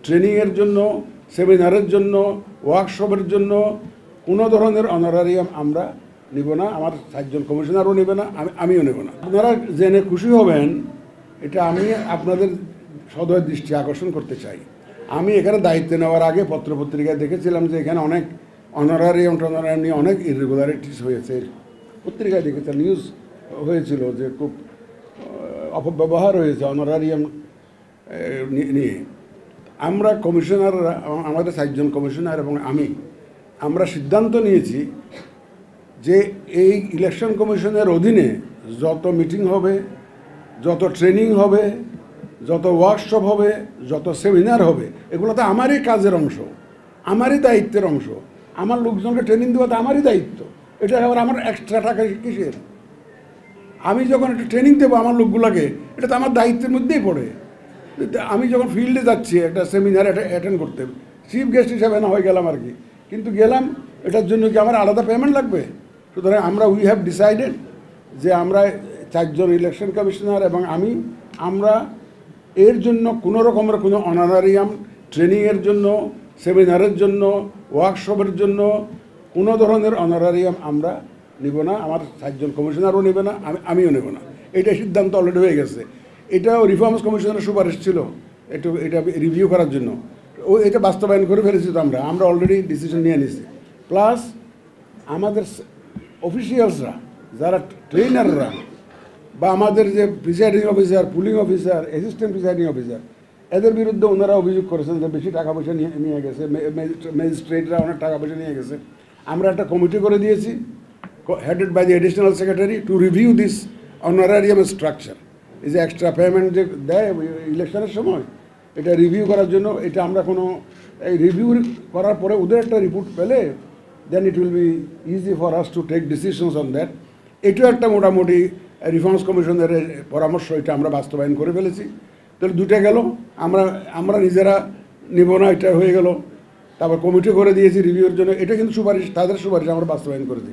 ট্রেনিংয়ের জন্য, সেমিনারের জন্য, ওয়ার্কশপের জন্য কোনো ধরনের অনারারিয়াম আমরা নিব না। আমার 7 জন কমিশনারও নেবে না, আমিও নেব না। আপনারা জেনে খুশি হবেন, এটা আমি আপনাদের সদয় দৃষ্টি আকর্ষণ করতে চাই। আমি এখানে দায়িত্ব নেওয়ার আগে পত্রপত্রিকায় দেখেছিলাম যে এখানে অনেক অনারারিয়াম নিয়ে অনেক ইরেগুলারিটিস হয়েছে। পত্রিকায় দেখেছে, নিউজ হয়েছিল যে খুব অপব্যবহার হয়েছে অনারারিয়াম নিয়ে। আমরা কমিশনাররা, আমাদের 7 জন কমিশনার এবং আমরা সিদ্ধান্ত নিয়েছি যে এই ইলেকশন কমিশনের অধীনে যত মিটিং হবে, যত ট্রেনিং হবে, যত ওয়ার্কশপ হবে, যত সেমিনার হবে, এগুলো তো আমারই কাজের অংশ, আমারই দায়িত্বের অংশ। আমার লোকজনকে ট্রেনিং দেওয়া তো আমারই দায়িত্ব। এটা আবার আমার এক্সট্রা টাকা কিসের? আমি যখন একটা ট্রেনিং দেবো আমার লোকগুলোকে, এটা তো আমার দায়িত্বের মধ্যেই পড়ে। আমি যখন ফিল্ডে যাচ্ছি একটা সেমিনার অ্যাটেন্ড করতে, চিফ গেস্ট হিসাবে না হয়ে গেলাম আর কি, কিন্তু গেলাম, এটার জন্য কি আমার আলাদা পেমেন্ট লাগবে? সুতরাং উই হ্যাভ ডিসাইডেড যে আমরা 4 জন ইলেকশন কমিশনার এবং আমরা এর জন্য কোনো রকমের কোনো অনারারিয়াম, ট্রেনিংয়ের জন্য, সেমিনারের জন্য, ওয়ার্কশপের জন্য কোনো ধরনের অনারারিয়াম আমরা নিব না। আমার 7 জন কমিশনারও নেবে না, আমিও নেব না। এটা সিদ্ধান্ত অলরেডি হয়ে গেছে। এটাও রিফর্মস কমিশনের সুপারিশ ছিল এটা রিভিউ করার জন্য। এটা বাস্তবায়ন করে ফেলেছি তো আমরা অলরেডি ডিসিশন নিয়ে নিছি। প্লাস আমাদের অফিসিয়ালসরা, যারা ট্রেনাররা বা আমাদের যে presiding officer, pulling officer, assistant presiding officer, এদের বিরুদ্ধে ওনারা অভিযোগ করেছেন যে বেশি টাকা পয়সা নিয়ে গেছে, ম্যাজিস্ট্রেটরা অনেক টাকা পয়সা নিয়ে গেছে। আমরা একটা কমিটি করে দিয়েছি, headed by the additional secretary, to review this honorarium structure. এই যে এক্সট্রা পেমেন্ট যে দেয় ইলেকশনের সময়, এটা রিভিউ করার জন্য। এটা আমরা এই রিভিউ করার পরে ওদের একটা রিপোর্ট পেলে then it will be easy for us to take decisions on that. এটাও একটা মোটামুটি রিফর্মস কমিশনের পরামর্শ, এটা আমরা বাস্তবায়ন করে ফেলেছি। তাহলে দুটো গেল, আমরা নিজেরা নিব না, এটা হয়ে গেল। তারপর কমিটি করে দিয়েছি রিভিউর জন্য, এটা কিন্তু সুপারিশ, তাদের সুপারিশ আমরা বাস্তবায়ন করেছি।